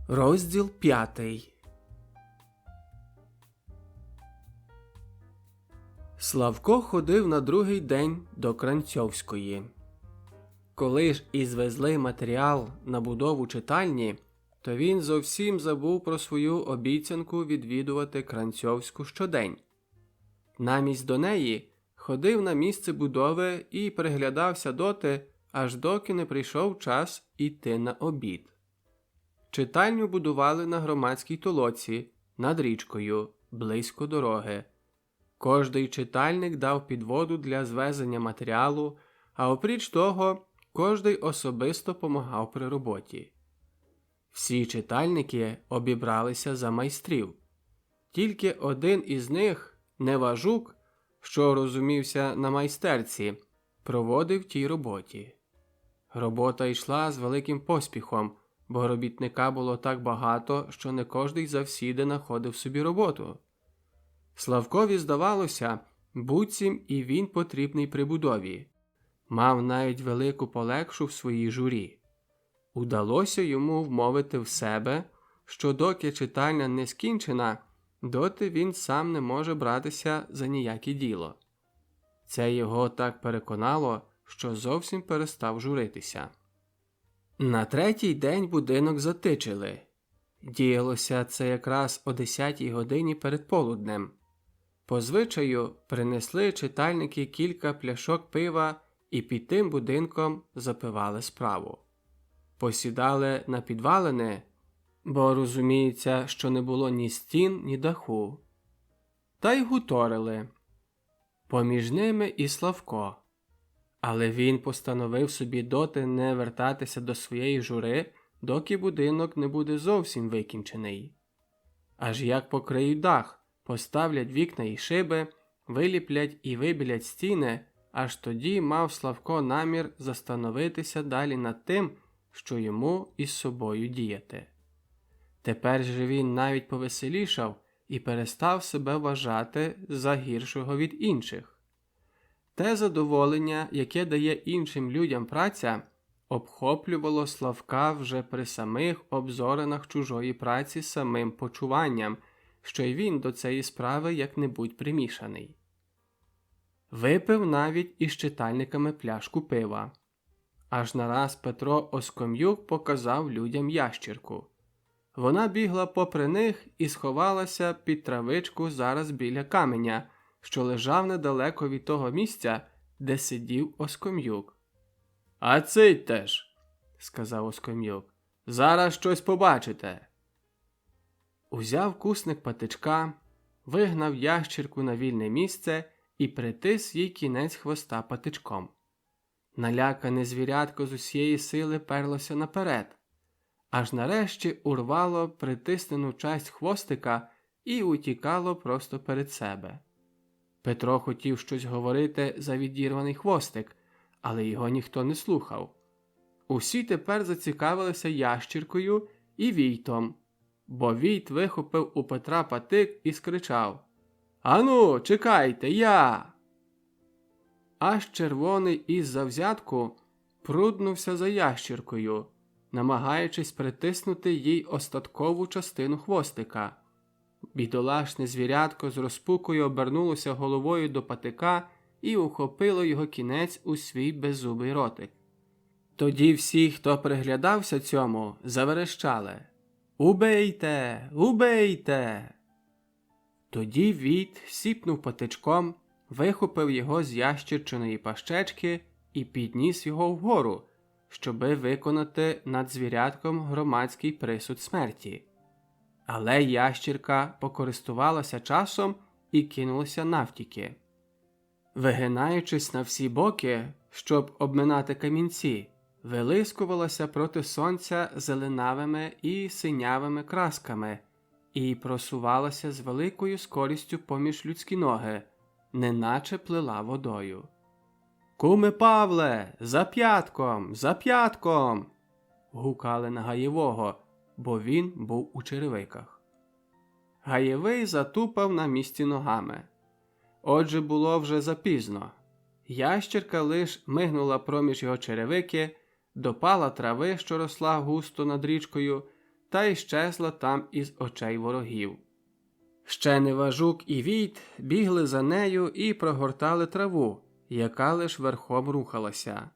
Розділ 5. Славко ходив на другий день до Кранцьовської. Коли ж і звезли матеріал на будову читальні, то він зовсім забув про свою обіцянку відвідувати Кранцьовську щодень. Намість до неї ходив на місце будови і приглядався доти, аж доки не прийшов час іти на обід. Читальню будували на громадській толоці, над річкою, близько дороги. Кожний читальник дав підводу для звезення матеріалу, а опріч того, кожний особисто помагав при роботі. Всі читальники обібралися за майстрів. Тільки один із них, Неважук, що розумівся на майстерці, проводив тій роботі. Робота йшла з великим поспіхом, бо робітника було так багато, що не кожний завсіди находив собі роботу. Славкові здавалося, буцім і він потрібний при будові. Мав навіть велику полегшу в своїй журі. Удалося йому вмовити в себе, що доки читальня не скінчена, доти він сам не може братися за ніяке діло. Це його так переконало, що зовсім перестав журитися. На третій день будинок затичили. Діялося це якраз о 10-й годині перед полуднем. По звичаю принесли читальники кілька пляшок пива і під тим будинком запивали справу. Посідали на підвалини, бо розуміється, що не було ні стін, ні даху. Та й гуторили. Поміж ними і Славко. Але він постановив собі доти не вертатися до своєї жури, доки будинок не буде зовсім викінчений. Аж як покриють дах, поставлять вікна і шиби, виліплять і вибілять стіни, аж тоді мав Славко намір застановитися далі над тим, що йому із собою діяти. Тепер же він навіть повеселішав і перестав себе вважати за гіршого від інших. Те задоволення, яке дає іншим людям праця, обхоплювало Славка вже при самих обзоринах чужої праці самим почуванням, що й він до цієї справи як-небудь примішаний. Випив навіть із читальниками пляшку пива. Аж нараз Петро Оском'юк показав людям ящірку. Вона бігла попри них і сховалася під травичку зараз біля каменя, що лежав недалеко від того місця, де сидів Оском'юк. «А цитьте ж», – сказав Оском'юк, – «зараз щось побачите». Узяв кусник патичка, вигнав ящірку на вільне місце і притис їй кінець хвоста патичком. Налякане звірятко з усієї сили перлося наперед, аж нарешті урвало притиснену часть хвостика і утікало просто перед себе. Петро хотів щось говорити за відірваний хвостик, але його ніхто не слухав. Усі тепер зацікавилися ящіркою і Війтом, бо Війт вихопив у Петра патик і скричав: «Ану, чекайте, я!» Аж червоний із завзятку пруднувся за ящіркою, намагаючись притиснути їй остаткову частину хвостика. Бідолашне звірятко з розпукою обернулося головою до патика і ухопило його кінець у свій беззубий ротик. Тоді всі, хто приглядався цьому, заверещали: «Убийте! Убийте!» Тоді Війт сіпнув патичком, вихопив його з ящірчиної пащечки і підніс його вгору, щоби виконати над звірятком громадський присуд смерті. Але ящірка покористувалася часом і кинулася навтіки. Вигинаючись на всі боки, щоб обминати камінці, вилискувалася проти сонця зеленавими і синявими красками і просувалася з великою скорістю поміж людські ноги, неначе плила водою. «Куме Павле! За п'ятком! За п'ятком!» гукали на Гаєвого, бо він був у черевиках. Гаєвий затупав на місці ногами. Отже, було вже запізно. Ящірка лиш мигнула проміж його черевики, допала трави, що росла густо над річкою, та й щезла там із очей ворогів. Ще Неважук і Війт бігли за нею і прогортали траву, яка лиш верхом рухалася.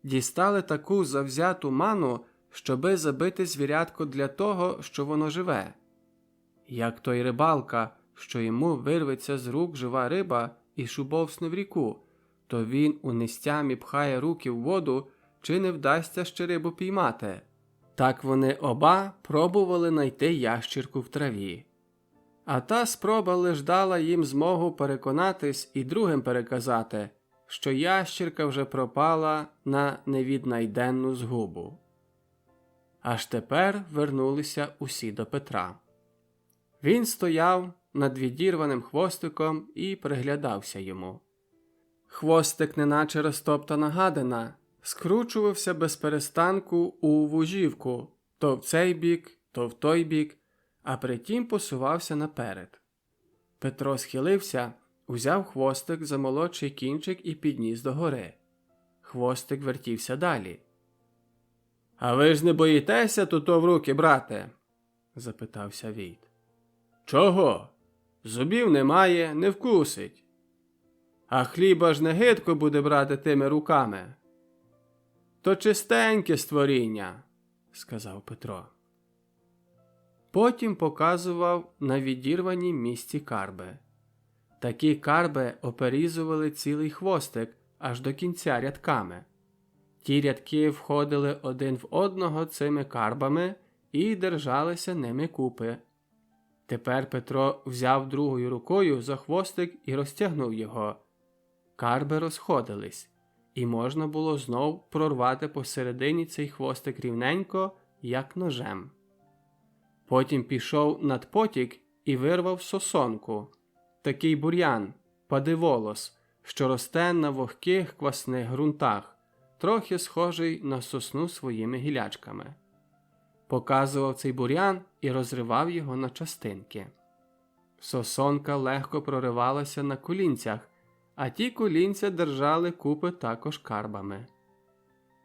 Дістали таку завзяту ману, щоби забити звірятко для того, що воно живе. Як той рибалка, що йому вирветься з рук жива риба і шубовсне в ріку, то він у нестямі пхає руки в воду, чи не вдасться ще рибу піймати. Так вони оба пробували найти ящірку в траві. А та спроба лиш дала їм змогу переконатись і другим переказати, що ящірка вже пропала на невіднайденну згубу. Аж тепер вернулися усі до Петра. Він стояв над відірваним хвостиком і приглядався йому. Хвостик, неначе розтоптана гадина, скручувався без перестанку у вужівку, то в цей бік, то в той бік, а притім посувався наперед. Петро схилився, узяв хвостик за молодший кінчик і підніс догори. Хвостик вертівся далі. — А ви ж не боїтеся туто в руки, брате? — запитався Війт. — Чого? Зубів немає, не вкусить. А хліба ж не гидко буде брати тими руками. — То чистеньке створіння, — сказав Петро. Потім показував на відірваній місці карби. Такі карби оперізували цілий хвостик аж до кінця рядками. Ті рядки входили один в одного цими карбами і держалися ними купи. Тепер Петро взяв другою рукою за хвостик і розтягнув його. Карби розходились, і можна було знов прорвати посередині цей хвостик рівненько, як ножем. Потім пішов надпотік і вирвав сосонку, такий бур'ян, падиволос, що росте на вогких квасних ґрунтах, трохи схожий на сосну своїми гілячками. Показував цей бур'ян і розривав його на частинки. Сосонка легко проривалася на колінцях, а ті колінця держали купи також карбами.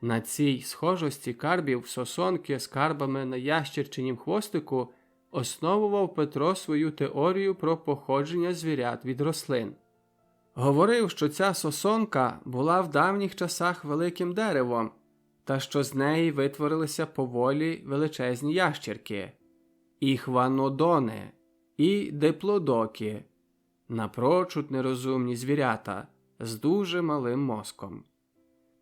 На цій схожості карбів сосонки з карбами на ящерчинім хвостику основував Петро свою теорію про походження звірят від рослин. Говорив, що ця сосонка була в давніх часах великим деревом, та що з неї витворилися поволі величезні ящерки – іхванодони і диплодоки, напрочуд нерозумні звірята з дуже малим мозком.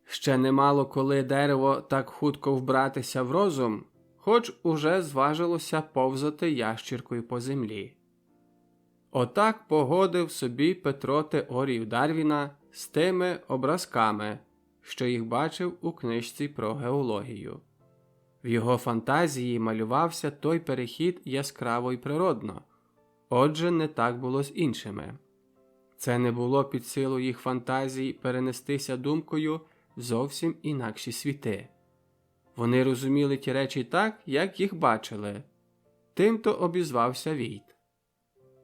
Ще немало коли дерево так хутко вбратися в розум, хоч уже зважилося повзати ящіркою по землі. Отак погодив собі Петро теорію Дарвіна з тими образками, що їх бачив у книжці про геологію. В його фантазії малювався той перехід яскраво й природно, отже не так було з іншими. Це не було під силу їх фантазій перенестися думкою в зовсім інакші світи. Вони розуміли ті речі так, як їх бачили. Тимто обізвався Війт.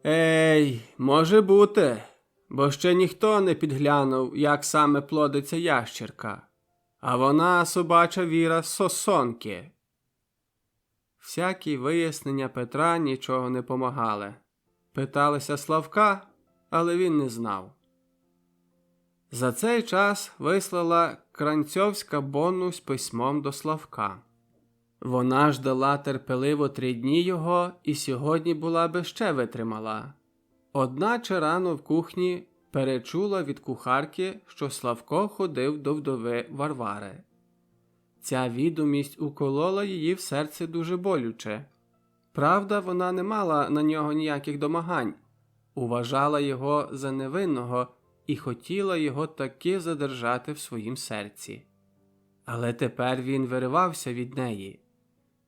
«Ей, може бути, бо ще ніхто не підглянув, як саме плодиться ящерка, а вона, собача віра, сосонки». Всякі вияснення Петра нічого не помагали. Питалися Славка, але він не знав. За цей час вислала Кранцьовська Бонну з письмом до Славка. Вона ждала терпеливо 3 дні його і сьогодні була би ще витримала. Одначе рано в кухні перечула від кухарки, що Славко ходив до вдови Варвари. Ця відомість уколола її в серце дуже болюче. Правда, вона не мала на нього ніяких домагань, уважала його за невинного і хотіла його таки задержати в своїм серці. Але тепер він виривався від неї.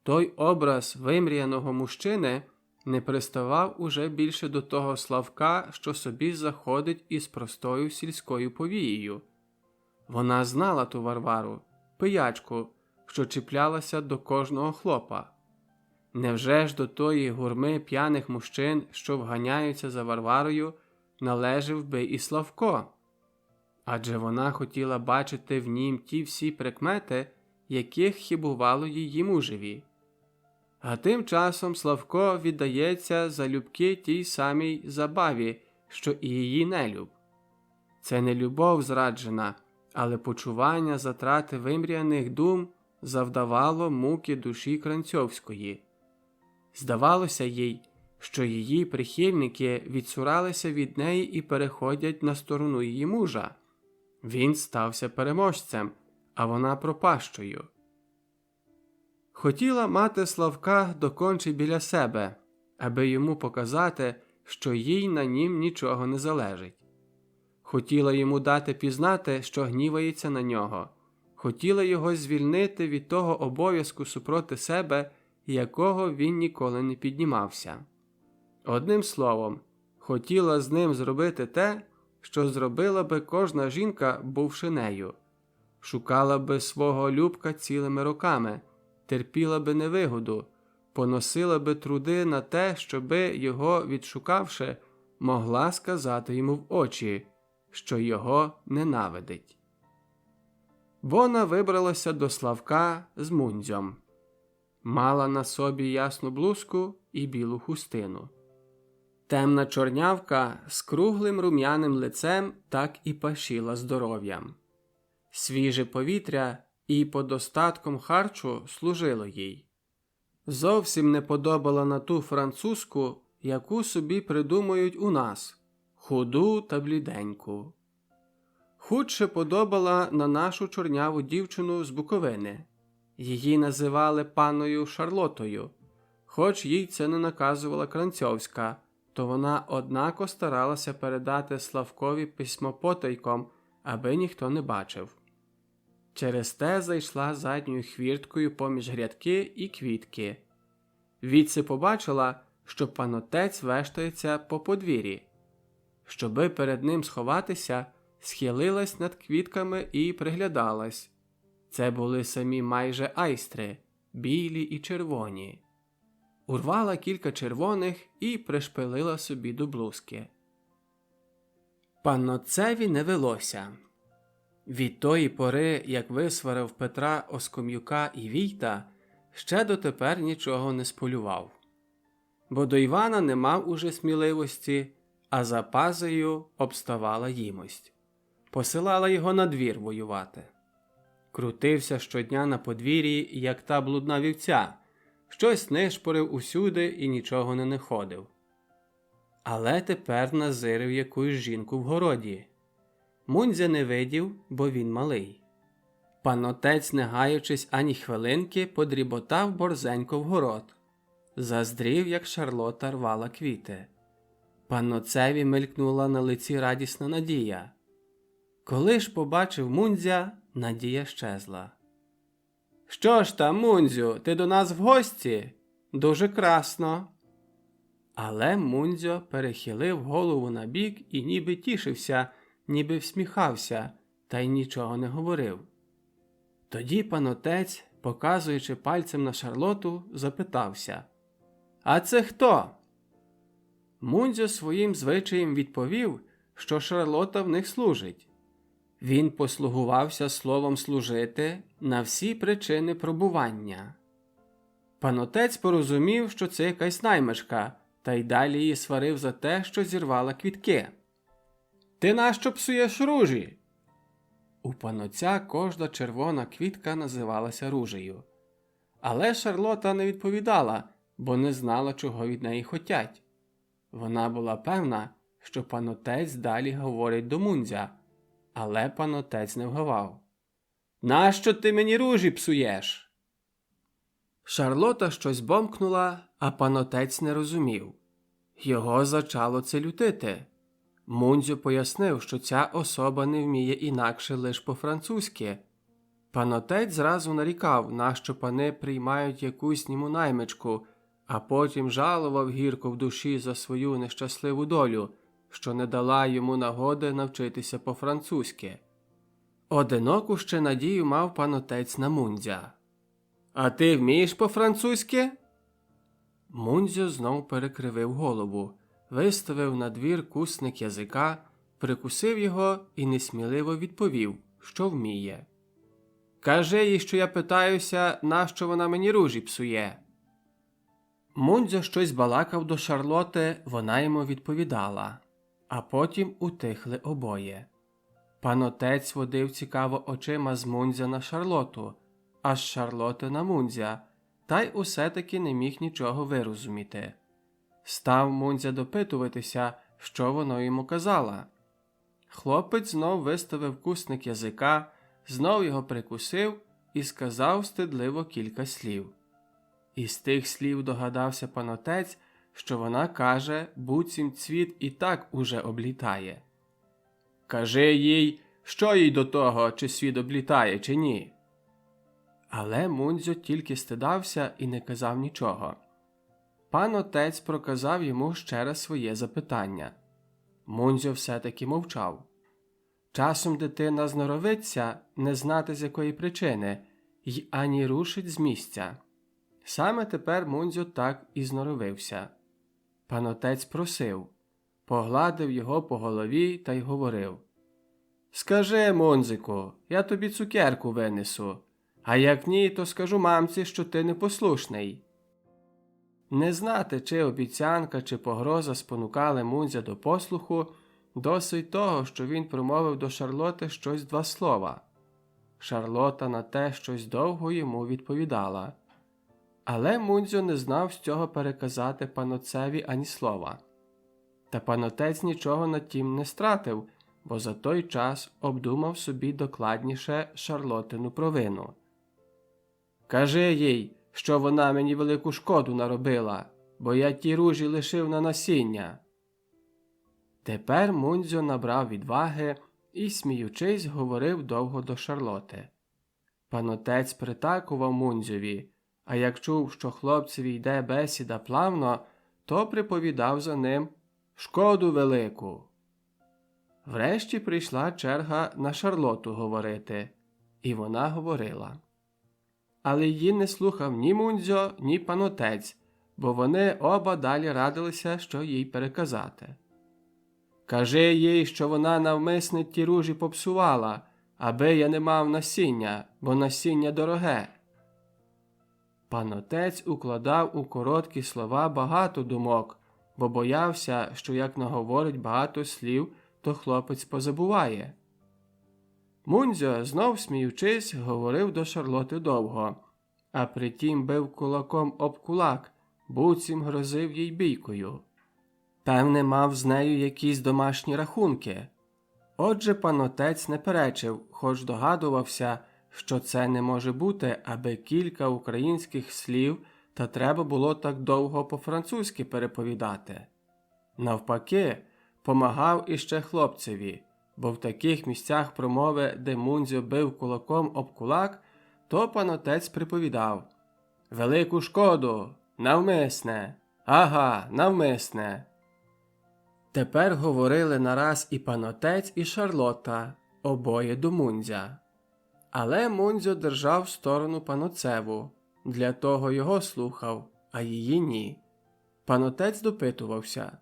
Той образ вимріяного мужчини не приставав уже більше до того Славка, що собі заходить із простою сільською повією. Вона знала ту Варвару, пиячку, що чіплялася до кожного хлопа. Невже ж до тої гурми п'яних мужчин, що вганяються за Варварою, належав би і Славко? Адже вона хотіла бачити в нім ті всі прикмети, яких хибувало її мужеві. А тим часом Славко віддається залюбки тій самій забаві, що і її нелюб. Це не любов зраджена, але почування затрати вимріяних дум завдавало муки душі Кранцьовської. Здавалося їй, що її прихильники відсуралися від неї і переходять на сторону її мужа. Він стався переможцем, а вона пропащою. Хотіла мати Славка доконче біля себе, аби йому показати, що їй на нім нічого не залежить. Хотіла йому дати пізнати, що гнівається на нього. Хотіла його звільнити від того обов'язку супроти себе, якого він ніколи не піднімався. Одним словом, хотіла з ним зробити те, що зробила би кожна жінка, бувши нею. Шукала би свого любка цілими роками, терпіла би невигоду, поносила би труди на те, щоби його, відшукавши, могла сказати йому в очі, що його ненавидить. Вона вибралася до Славка з Мундзем. Мала на собі ясну блузку і білу хустину. Темна чорнявка з круглим рум'яним лицем так і пашіла здоров'ям. Свіже повітря і подостатком харчу служило їй. Зовсім не подобала на ту французьку, яку собі придумують у нас, худу та бліденьку. Худше подобала на нашу чорняву дівчину з Буковини. Її називали панною Шарлотою. Хоч їй це не наказувала Кранцьовська, то вона однако старалася передати Славкові письмо потайком, аби ніхто не бачив. Через те зайшла задньою хвірткою поміж грядки і квітки. Відси побачила, що панотець вештається по подвір'ї. Щоби перед ним сховатися, схилилась над квітками і приглядалась. Це були самі майже айстри, білі і червоні. Урвала кілька червоних і пришпилила собі до блузки. Панотцеві не велося. Від тої пори, як висварив Петра Оском'юка і Війта, ще дотепер нічого не сполював. Бо до Івана не мав уже сміливості, а за пазею обставала їмость. Посилала його на двір воювати. Крутився щодня на подвір'ї, як та блудна вівця, щось нишпорив усюди і нічого не находив. Але тепер назирив якусь жінку в городі. Мундзя не видів, бо він малий. Панотець, не гаючись ані хвилинки, подріботав борзенько в город. Заздрів, як Шарлота рвала квіти. Панотцеві мелькнула на лиці радісна надія. Коли ж побачив Мундзя, надія щезла. «Що ж там, Мундзю, ти до нас в гості? Дуже красно!» Але Мундзьо перехилив голову набік і ніби тішився, ніби всміхався, та й нічого не говорив. Тоді панотець, показуючи пальцем на Шарлоту, запитався: «А це хто?» Мундзьо своїм звичаєм відповів, що Шарлота в них служить. Він послугувався словом «служити» на всі причини пробування. Панотець порозумів, що це якась наймичка, та й далі її сварив за те, що зірвала квітки. «Ти нащо псуєш ружі?» У панотця кожна червона квітка називалася ружею. Але Шарлота не відповідала, бо не знала, чого від неї хотять. Вона була певна, що панотець далі говорить до Мундзя, але панотець не вгавав. «Нащо ти мені ружі псуєш?» Шарлота щось бомкнула, а панотець не розумів. Його зачало це лютити. Мундзю пояснив, що ця особа не вміє інакше лиш по-французьки. Панотець зразу нарікав, нащо пани приймають якусь німу наймичку, а потім жалував гірко в душі за свою нещасливу долю, що не дала йому нагоди навчитися по-французьки. Одиноку ще надію мав панотець на Мундзя. «А ти вмієш по-французьки?» Мундзьо знов перекривив голову, виставив на двір кусник язика, прикусив його і несміливо відповів, що вміє. «Кажи їй, що я питаюся, нащо вона мені ружі псує?» Мундзьо щось балакав до Шарлоти, вона йому відповідала, а потім утихли обоє. Пан отець водив цікаво очима з Мундзя на Шарлоту, а з Шарлоти на Мундзя, та й усе-таки не міг нічого вирозуміти. Став Мундзя допитуватися, що воно йому казала. Хлопець знов виставив кусник язика, знов його прикусив і сказав стидливо кілька слів. Із тих слів догадався пан отець, що вона каже, буцім цвіт і так уже облітає. «Кажи їй, що їй до того, чи світ облітає, чи ні?» Але Мундзьо тільки стидався і не казав нічого. Пан отець проказав йому ще раз своє запитання. Мундзьо все-таки мовчав. Часом дитина зноровиться, не знати з якої причини, й ані рушить з місця. Саме тепер Мундзьо так і зноровився. Пан отець просив, погладив його по голові та й говорив: «Скажи, Мундзику, я тобі цукерку винесу, а як ні, то скажу мамці, що ти непослушний». Не знати, чи обіцянка, чи погроза спонукали Мундзя до послуху, досить того, що він промовив до Шарлоти щось 2 слова. Шарлота на те щось довго йому відповідала. Але Мундзьо не знав з цього переказати панотцеві ані слова. Та панотець нічого на тім не стратив, бо за той час обдумав собі докладніше Шарлотину провину. «Кажи їй, що вона мені велику шкоду наробила, бо я ті ружі лишив на насіння». Тепер Мундзьо набрав відваги і, сміючись, говорив довго до Шарлоти. Панотець притакував Мундзьові, а як чув, що хлопцеві йде бесіда плавно, то приповідав за ним шкоду велику. Врешті прийшла черга на Шарлоту говорити, і вона говорила. Але її не слухав ні Мундзьо, ні панотець, бо вони оба далі радилися, що їй переказати. «Кажи їй, що вона навмисне ті ружі попсувала, аби я не мав насіння, бо насіння дороге». Панотець укладав у короткі слова багато думок, бо боявся, що як наговорить багато слів, то хлопець позабуває. Мундзьо, знов сміючись, говорив до Шарлоти довго, а притім бив кулаком об кулак, буцім грозив їй бійкою. Певне, мав з нею якісь домашні рахунки. Отже, панотець не перечив, хоч догадувався, що це не може бути, аби кілька українських слів та треба було так довго по-французьки переповідати. Навпаки, помагав іще хлопцеві, бо в таких місцях промови, де Мундзьо бив кулаком об кулак, то панотець приповідав: «Велику шкоду! Навмисне! Ага, навмисне!» Тепер говорили нараз і панотець, і Шарлота, обоє до Мундзя. Але Мундзьо держав сторону панотцеву, для того його слухав, а її ні. Панотець допитувався: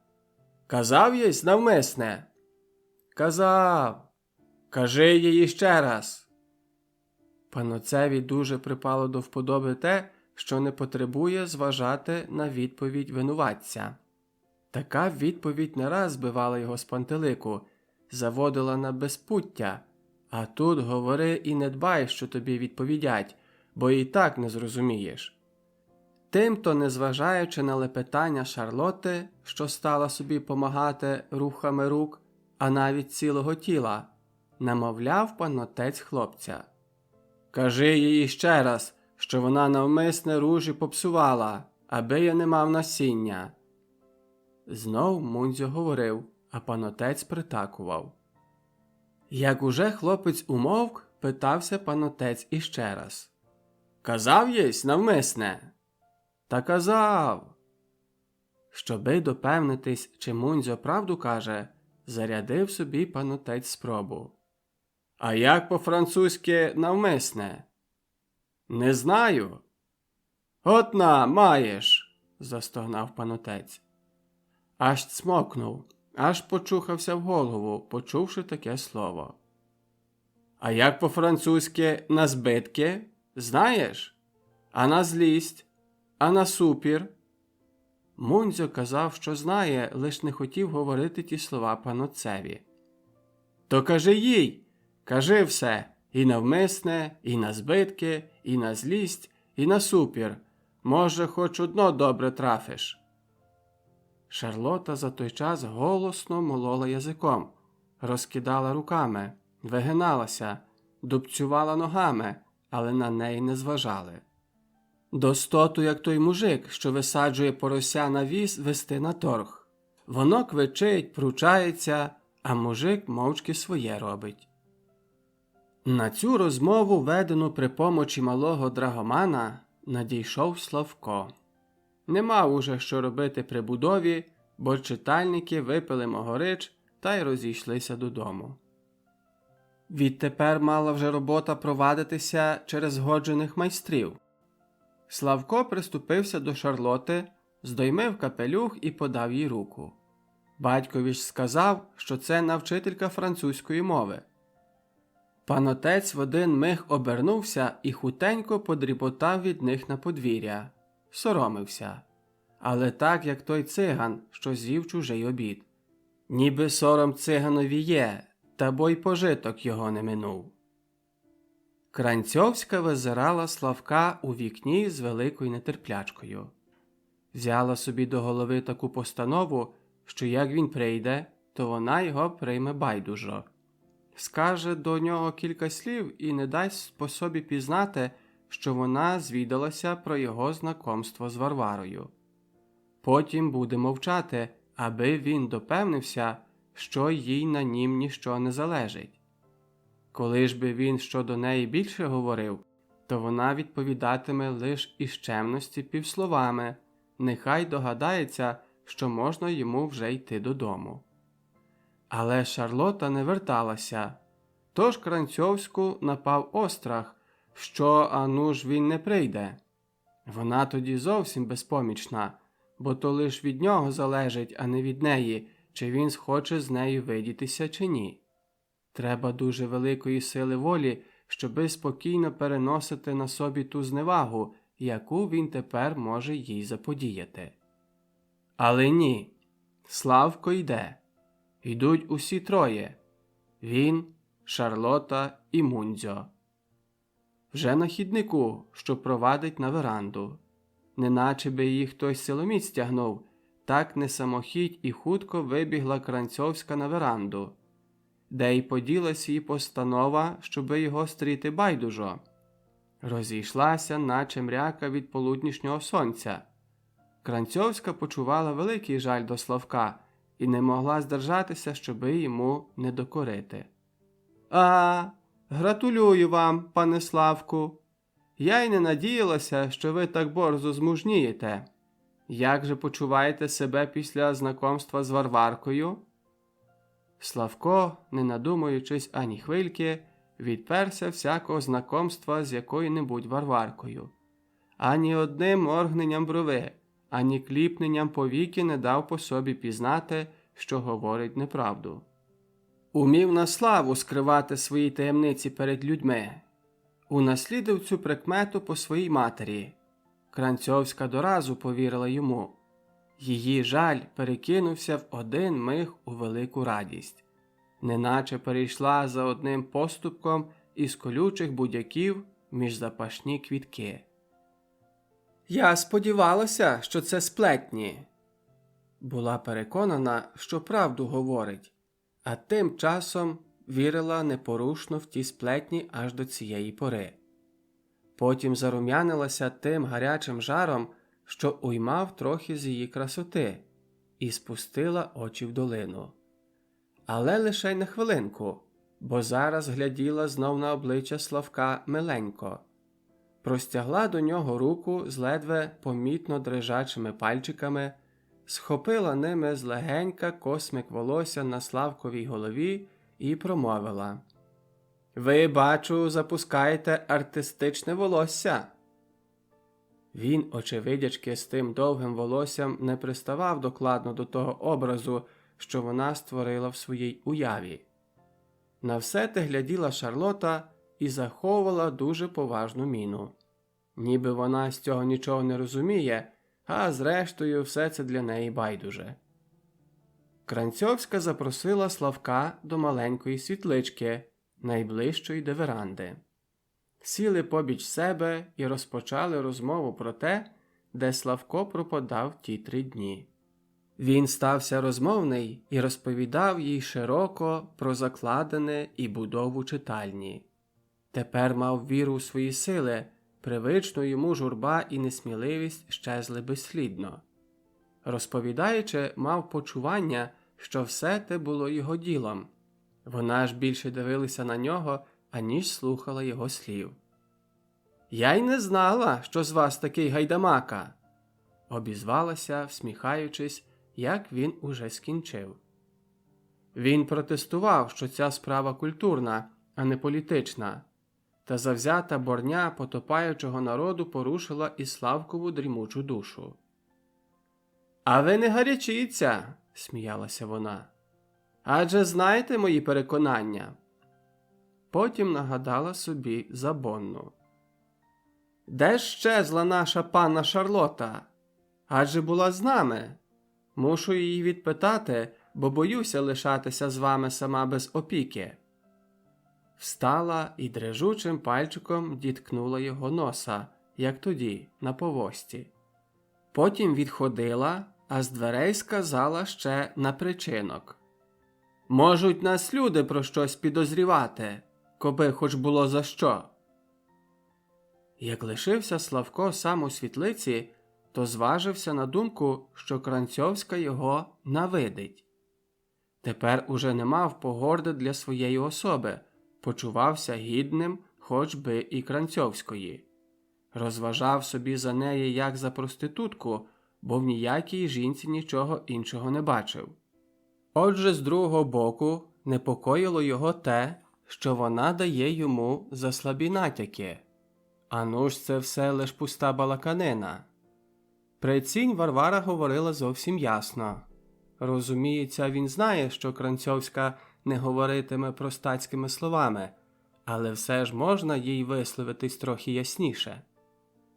«Казав єсь навмисне?» «Казав!» «Кажи їй ще раз!» Панотцеві дуже припало до вподоби те, що не потребує зважати на відповідь винуватця. Така відповідь не раз збивала його з пантелику, заводила на безпуття, а тут говори і не дбай, що тобі відповідять, бо і так не зрозумієш. Тимто, незважаючи на лепетання Шарлоти, що стала собі помагати рухами рук, а навіть цілого тіла, намовляв панотець хлопця: «Кажи їй ще раз, що вона навмисне ружі попсувала, аби я не мав насіння». Знов Мундзьо говорив, а панотець притакував. Як уже хлопець умовк, питався панотець іще раз: «Казав єсь навмисне?» «Та казав!» Щоби допевнитись, чи Мундзьо правду каже, зарядив собі панотець спробу. «А як по-французьки навмисне?» «Не знаю». «От на, маєш!» – застогнав панотець. Аж цмокнув, аж почухався в голову, почувши таке слово. «А як по-французьки на збитки? Знаєш? А на злість? А на супір?» Мунзьо казав, що знає, лиш не хотів говорити ті слова панотцеві. «То кажи їй! Кажи все! І навмисне, і на збитки, і на злість, і на супір. Може, хоч одно добре трафиш». Шарлота за той час голосно молола язиком, розкидала руками, вигиналася, дубцювала ногами, але на неї не зважали. Достоту, як той мужик, що висаджує порося на віз вести на торг. Воно квичить, пручається, а мужик мовчки своє робить. На цю розмову, ведену при помочі малого драгомана, надійшов Славко. Не мав уже що робити при будові, бо читальники випили могорич та й розійшлися додому. Відтепер мала вже робота провадитися через згоджених майстрів. Славко приступився до Шарлоти, здоймив капелюх і подав їй руку. Батькові ж сказав, що це навчителька французької мови. Панотець в один миг обернувся і хутенько подріботав від них на подвір'я. Соромився. Але так, як той циган, що з'їв чужий обід. Ніби сором циганові є, та бо й пожиток його не минув. Кранцьовська визирала Славка у вікні з великою нетерплячкою. Взяла собі до голови таку постанову, що як він прийде, то вона його прийме байдужо. Скаже до нього кілька слів і не дасть по собі пізнати, що вона звідалася про його знакомство з Варварою. Потім буде мовчати, аби він допевнився, що їй на нім ніщо не залежить. Коли ж би він щодо неї більше говорив, то вона відповідатиме лиш із чемності півсловами, нехай догадається, що можна йому вже йти додому. Але Шарлота не верталася, тож Кранцьовську напав острах, що ану ж він не прийде. Вона тоді зовсім безпомічна, бо то лиш від нього залежить, а не від неї, чи він схоче з нею видітися чи ні. Треба дуже великої сили волі, щоби спокійно переносити на собі ту зневагу, яку він тепер може їй заподіяти. Але ні, Славко йде. Йдуть усі троє – він, Шарлота і Мунзьо. Вже на хіднику, що провадить на веранду. Неначе би її хтось силоміць стягнув, так не самохідь і хутко вибігла Кранцьовська на веранду, де й поділась її постанова, щоби його стріти байдужо. Розійшлася, наче мряка від полуднішнього сонця. Кранцьовська почувала великий жаль до Славка і не могла здержатися, щоби йому не докорити. Гратулюю вам, пане Славку. Я й не надіялася, що ви так борзо змужнієте. Як же почуваєте себе після знакомства з Варваркою?» Славко, не надумуючись ані хвильки, відперся всякого знакомства з якою-небудь Варваркою. Ані одним моргненням брови, ані кліпненням повіки не дав по собі пізнати, що говорить неправду. Умів на славу скривати свої таємниці перед людьми. Унаслідив цю прикмету по своїй матері. Кранцьовська доразу повірила йому. Її жаль перекинувся в один миг у велику радість. Неначе перейшла за одним поступком із колючих будяків між запашні квітки. «Я сподівалася, що це сплетні». Була переконана, що правду говорить, а тим часом вірила непорушно в ті сплетні аж до цієї пори. Потім зарум'янилася тим гарячим жаром, що уймав трохи з її красоти, і спустила очі в долину. Але лише й на хвилинку, бо зараз гляділа знов на обличчя Славка миленько. Простягла до нього руку з ледве помітно дрижачими пальчиками, схопила ними злегенька космик волосся на Славковій голові і промовила: «Ви, бачу, запускаєте артистичне волосся». Він, очевидячки, з тим довгим волоссям не приставав докладно до того образу, що вона створила в своїй уяві. На все те гляділа Шарлота і заховувала дуже поважну міну. Ніби вона з цього нічого не розуміє, а зрештою все це для неї байдуже. Кранцьовська запросила Славка до маленької світлички, найближчої до веранди. Сіли побіч себе і розпочали розмову про те, де Славко пропадав ті 3 дні. Він стався розмовний і розповідав їй широко про закладене і будову читальні. Тепер мав віру у свої сили, привичну йому журба і несміливість щезли безслідно. Розповідаючи, мав почування, що все те було його ділом. Вона ж більше дивилася на нього, аніж слухала його слів. «Я й не знала, що з вас такий гайдамака!» обізвалася, всміхаючись, як він уже скінчив. Він протестував, що ця справа культурна, а не політична, та завзята борня потопаючого народу порушила і Славкову дрімучу душу. «А ви не гарячіться!» – сміялася вона. «Адже знаєте мої переконання!» Потім нагадала собі за Бонну. «Де ж щезла наша панна Шарлота? Адже була з нами. Мушу її відпитати, бо боюся лишатися з вами сама без опіки». Встала і дрижучим пальчиком діткнула його носа, як тоді, на повозці. Потім відходила, а з дверей сказала ще на причинок. «Можуть нас люди про щось підозрівати, коби хоч було за що». Як лишився Славко сам у світлиці, то зважився на думку, що Кранцьовська його навидить. Тепер уже не мав погорди для своєї особи, почувався гідним хоч би і Кранцьовської. Розважав собі за неї як за проститутку, бо в ніякій жінці нічого іншого не бачив. Отже, з другого боку, непокоїло його те, що вона дає йому за слабі натяки. А ну ж це все лиш пуста балаканина. Прицінь Варвара говорила зовсім ясно. Розуміється, він знає, що Кранцьовська не говоритиме простацькими словами, але все ж можна їй висловитись трохи ясніше.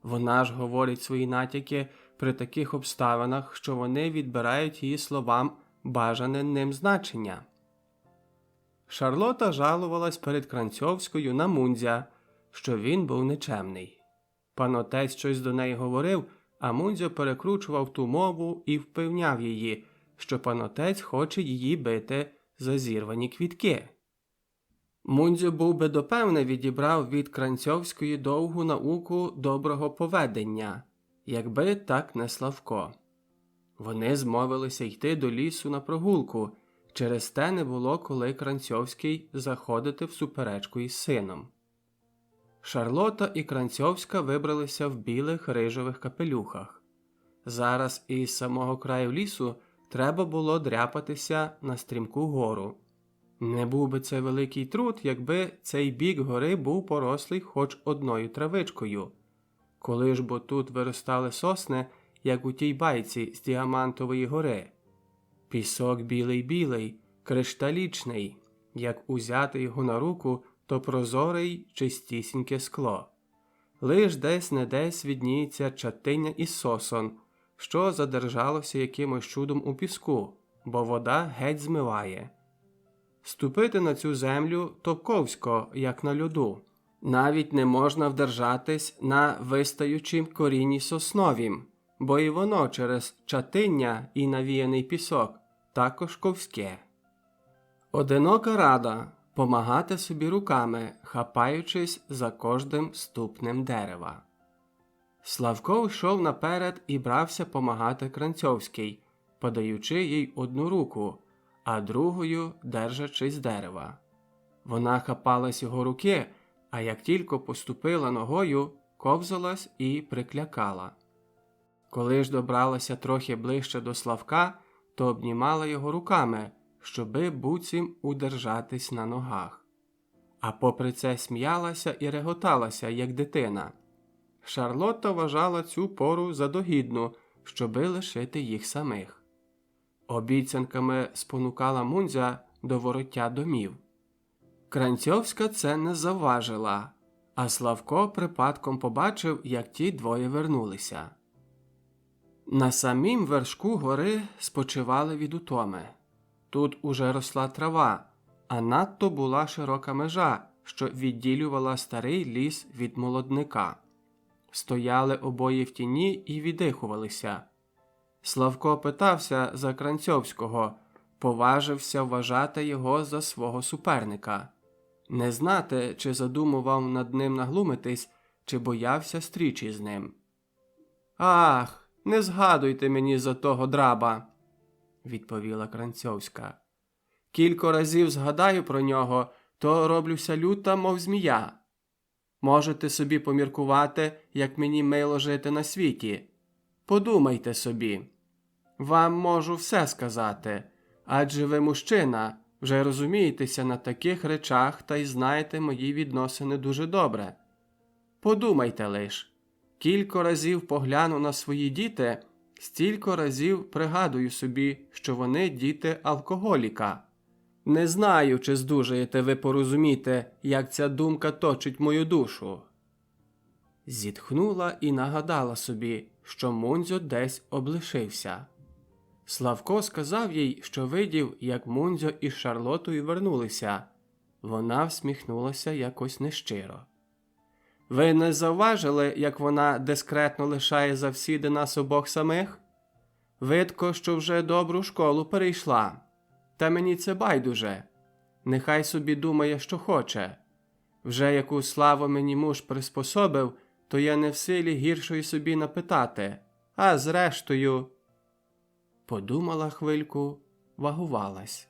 Вона ж говорить свої натяки при таких обставинах, що вони відбирають її словам бажане ним значення. Шарлота жалувалась перед Кранцьовською на Мундзя, що він був нечемний. Пан отець щось до неї говорив, а Мундзьо перекручував ту мову і впевняв її, що пан отець хоче її бити за зірвані квітки. Мундзьо був би допевне відібрав від Кранцьовської довгу науку доброго поведення, якби так не Славко. Вони змовилися йти до лісу на прогулку, через те не було коли Кранцьовський заходити в суперечку із сином. Шарлота і Кранцьовська вибралися в білих рижових капелюхах. Зараз із самого краю лісу треба було дряпатися на стрімку гору. Не був би це великий труд, якби цей бік гори був порослий хоч одною травичкою. Коли ж бо тут виростали сосни, як у тій байці з Діамантової гори. Пісок білий-білий, кришталічний, як узяти його на руку, то прозорий чистісіньке скло. Лиш десь-не-десь відніється чатиня із сосон, що задержалося якимось чудом у піску, бо вода геть змиває. Ступити на цю землю топковсько, як на льоду. Навіть не можна вдержатись на вистаючім корінні сосновім, бо і воно через чатиння і навіяний пісок також ковське. Одинока рада помагати собі руками, хапаючись за кожним ступнем дерева. Славко йшов наперед і брався помагати Кранцьовській, подаючи їй одну руку, а другою держачись дерева. Вона хапалась його руки, а як тільки поступила ногою, ковзалась і приклякала. Коли ж добралася трохи ближче до Славка, то обнімала його руками, щоби буцім удержатись на ногах. А попри це сміялася і реготалася, як дитина. Шарлотта вважала цю пору за догідну, щоби лишити їх самих. Обіцянками спонукала Мундзя до вороття домів. Кранцьовська це не завважила, а Славко припадком побачив, як ті двоє вернулися. На самім вершку гори спочивали від утоми. Тут уже росла трава, а надто була широка межа, що відділювала старий ліс від молодника. Стояли обоє в тіні і віддихувалися. Славко питався за Кранцьовського, поважився вважати його за свого суперника. Не знати, чи задумував над ним наглумитись, чи боявся стрічі з ним. «Ах, не згадуйте мені за того драба», – відповіла Кранцьовська. «Кілько разів згадаю про нього, то роблюся люта, мов змія. Можете собі поміркувати, як мені мило жити на світі. Подумайте собі. Вам можу все сказати, адже ви мужчина, вже розумієтеся на таких речах та й знаєте мої відносини дуже добре. Подумайте лиш. Кілько разів погляну на свої діти, стільки разів пригадую собі, що вони діти алкоголіка. Не знаю, чи здужаєте ви порозуміти, як ця думка точить мою душу». Зітхнула і нагадала собі, що Мунзьо десь облишився. Славко сказав їй, що видів, як Мунзьо із Шарлотою вернулися. Вона всміхнулася якось нещиро. «Ви не завважили, як вона дискретно лишає завсіди нас обох самих? Видко, що вже добру школу перейшла. Та мені це байдуже. Нехай собі думає, що хоче. Вже яку славу мені муж приспособив, то я не в силі гіршої собі напитати. А зрештою...» Подумала хвильку, вагувалась.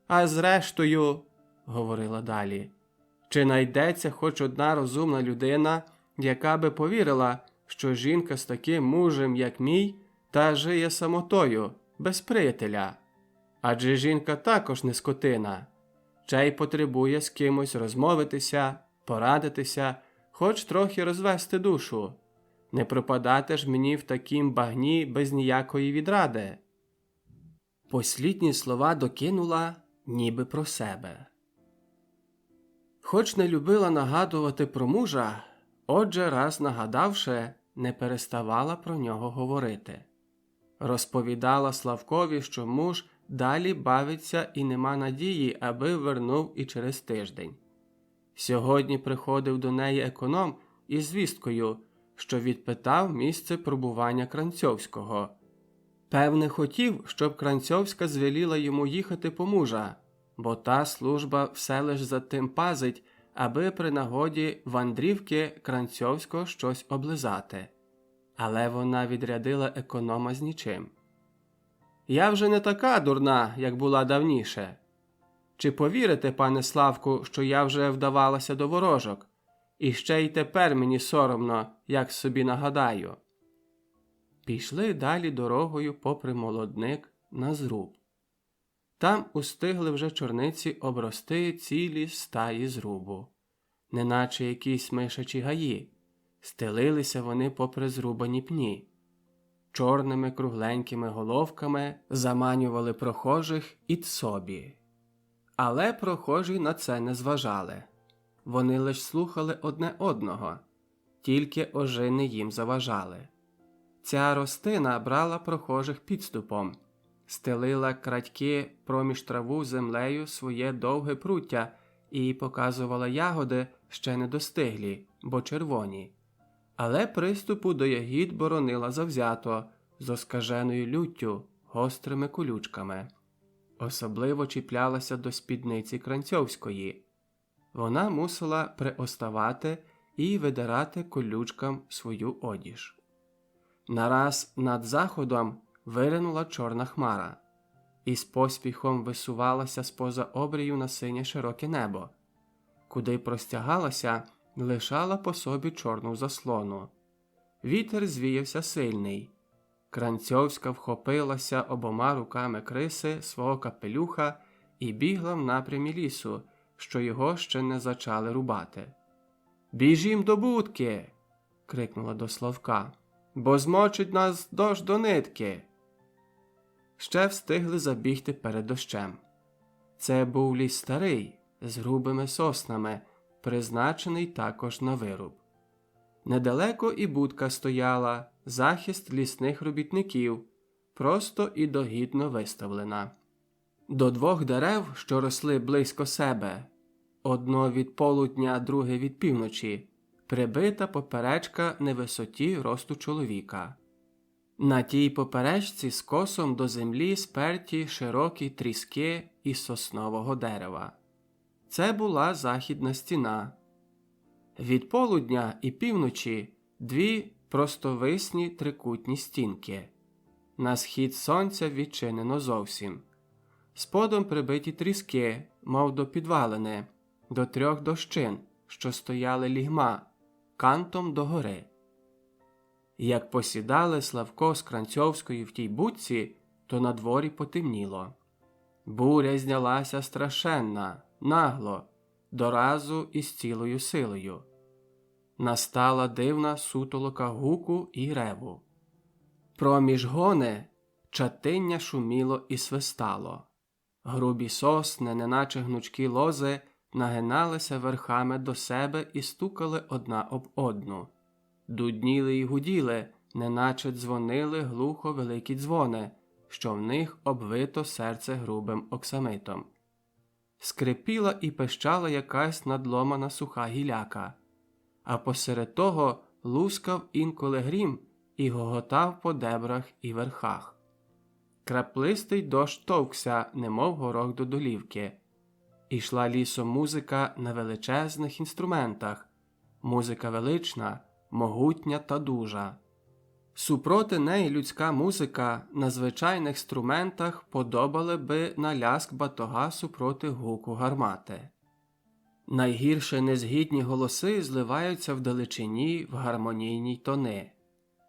«А зрештою, – говорила далі, – чи найдеться хоч одна розумна людина, яка би повірила, що жінка з таким мужем, як мій, та жиє самотою, без приятеля? Адже жінка також не скотина. Чай потребує з кимось розмовитися, порадитися, хоч трохи розвести душу. Не пропадати ж мені в такім багні без ніякої відради». Послідні слова докинула ніби про себе. Хоч не любила нагадувати про мужа, отже, раз нагадавши, не переставала про нього говорити. Розповідала Славкові, що муж далі бавиться і нема надії, аби вернув і через тиждень. Сьогодні приходив до неї економ із звісткою, що відпитав місце пробування Кранцьовського. Певне, хотів, щоб Кранцьовська звеліла йому їхати по мужа, бо та служба все лиш за тим пазить, аби при нагоді вандрівки Кранцьовського щось облизати. Але вона відрядила економа з нічим. «Я вже не така дурна, як була давніше. Чи повірите, пане Славку, що я вже вдавалася до ворожок? І ще й тепер мені соромно, як собі нагадаю». Пішли далі дорогою попри молодник на зруб. Там устигли вже чорниці обрости цілі стаї зрубу, неначе якісь мишачі гаї. Стелилися вони попри зрубані пні. Чорними кругленькими головками заманювали прохожих і собі. Але прохожі на це не зважали. Вони лиш слухали одне одного, тільки ожини їм заважали. Ця ростина брала прохожих підступом, стелила крадьки проміж траву землею своє довге пруття і показувала ягоди ще недостиглі, бо червоні. Але приступу до ягід боронила завзято, з оскаженою люттю, гострими колючками. Особливо чіплялася до спідниці Кранцьовської. Вона мусила приоставати і видирати колючкам свою одіж. Нараз над заходом виринула чорна хмара і з поспіхом висувалася споза обрію на синє широке небо. Куди простягалася, лишала по собі чорну заслону. Вітер звіявся сильний. Кранцьовська вхопилася обома руками криси свого капелюха і бігла в напрямі лісу, що його ще не зачали рубати. «Біжім до будки!» – крикнула до Славка. «Бо змочить нас дощ до нитки!» Ще встигли забігти перед дощем. Це був ліс старий, з грубими соснами, призначений також на вируб. Недалеко і будка стояла, захист лісних робітників, просто і догідно виставлена. До 2 дерев, що росли близько себе, одно від полудня, друге від півночі, прибита поперечка невисоті росту чоловіка. На тій поперечці скосом до землі сперті широкі тріски із соснового дерева. Це була західна стіна. Від полудня і півночі 2 простовисні трикутні стінки. На схід сонця відчинено зовсім. Сподом прибиті тріски, мов до підвалини, до 3 дощин, що стояли лігма, кантом догори. Як посідали Славко з Кранцьовської в тій будці, то на дворі потемніло. Буря знялася страшенна, нагло, доразу і з цілою силою. Настала дивна сутолока гуку і реву. Проміж гони чатиння шуміло і свистало. Грубі сосни, неначе гнучкі лози, нагиналися верхами до себе і стукали одна об одну. Дудніли й гуділи, неначе дзвонили глухо великі дзвони, що в них обвито серце грубим оксамитом. Скрипіла і пищала якась надломана суха гіляка, а посеред того лускав інколи грім і гоготав по дебрах і верхах. Краплистий дощ товкся, немов горох до долівки. Ішла лісом музика на величезних інструментах, музика велична, могутня та дужа. Супроти неї людська музика на звичайних струментах подобала би на ляск батога супроти гуку гармати. Найгірше незгідні голоси зливаються вдалечині в гармонійні тони.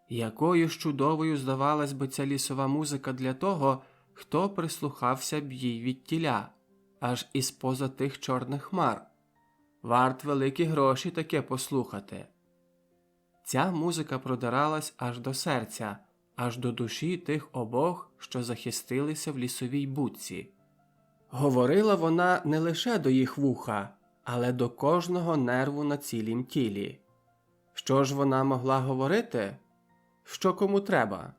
Якою ж чудовою здавалась би ця лісова музика для того, хто прислухався б їй відтіля, аж із-поза тих чорних хмар. Варт великі гроші таке послухати. Ця музика продиралась аж до серця, аж до душі тих обох, що захистилися в лісовій будці. Говорила вона не лише до їх вуха, але до кожного нерву на цілім тілі. Що ж вона могла говорити? Що кому треба?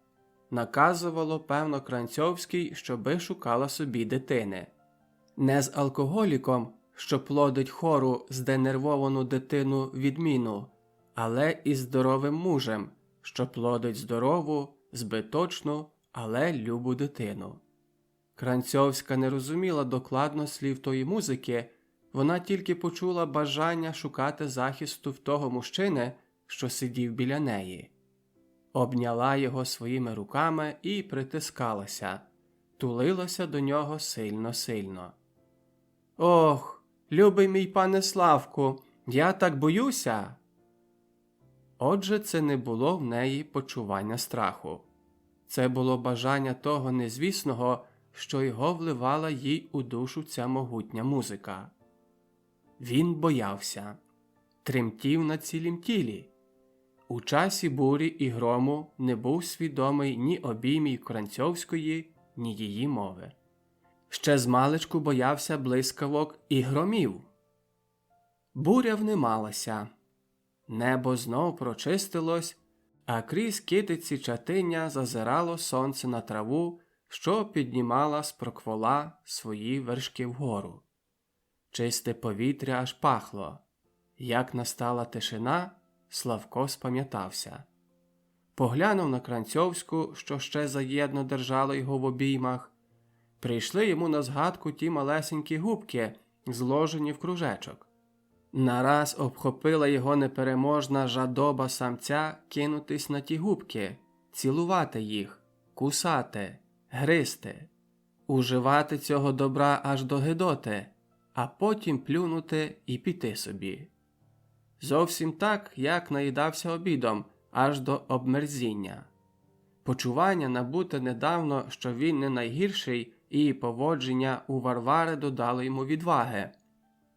Наказувало, певно, Кранцьовський, щоби шукала собі дитини. Не з алкоголіком, що плодить хору зденервовану дитину відміну, але із здоровим мужем, що плодить здорову, збиточну, але любу дитину. Кранцьовська не розуміла докладно слів тої музики, вона тільки почула бажання шукати захисту в того мужчини, що сидів біля неї. Обняла його своїми руками і притискалася, тулилася до нього сильно-сильно. «Ох, любий мій пане Славку, я так боюся!» Отже, це не було в неї почування страху. Це було бажання того незвісного, що його вливала їй у душу ця могутня музика. Він боявся, тремтів на цілім тілі. У часі бурі і грому не був свідомий ні обіймів Кранцьовської, ні її мови. Ще змалечку боявся блискавок і громів. Буря внималася. Небо знов прочистилось, а крізь китиці чатиння зазирало сонце на траву, що піднімала з проквола свої вершки вгору. Чисте повітря аж пахло. Як настала тишина, Славко спам'ятався. Поглянув на Кранцьовську, що ще заєдно держала його в обіймах. Прийшли йому на згадку ті малесенькі губки, зложені в кружечок. Нараз обхопила його непереможна жадоба самця кинутись на ті губки, цілувати їх, кусати, гризти, уживати цього добра аж до гидоти, а потім плюнути і піти собі. Зовсім так, як наїдався обідом, аж до обмерзіння. Почування, набуте недавно, що він не найгірший, і поводження у Варвари додало йому відваги.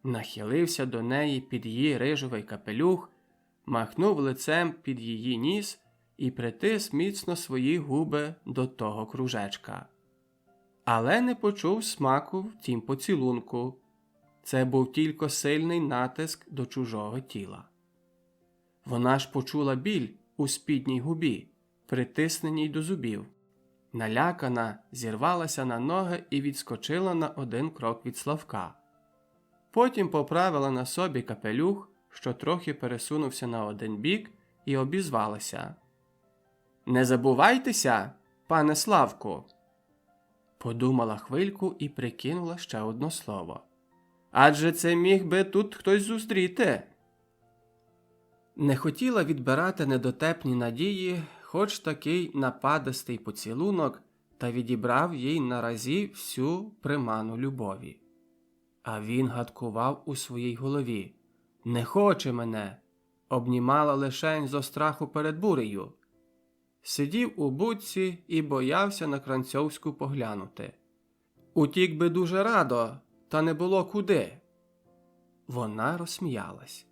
Нахилився до неї під її рижовий капелюх, махнув лицем під її ніс і притис міцно свої губи до того кружечка. Але не почув смаку в тім поцілунку. Це був тільки сильний натиск до чужого тіла. Вона ж почула біль у спідній губі, притисненій до зубів. Налякана, зірвалася на ноги і відскочила на 1 крок від Славка. Потім поправила на собі капелюх, що трохи пересунувся на 1 бік, і обізвалася. «Не забувайтеся, пане Славку!» Подумала хвильку і прикинула ще 1 слово. «Адже це міг би тут хтось зустріти!» Не хотіла відбирати недотепні надії, хоч такий нападистий поцілунок, та відібрав їй наразі всю приману любові. А він гадкував у своїй голові. «Не хоче мене!» Обнімала лишень зо страху перед бурею. Сидів у будці і боявся на Кранцьовську поглянути. Утік би дуже радо, та не було куди. Вона розсміялась.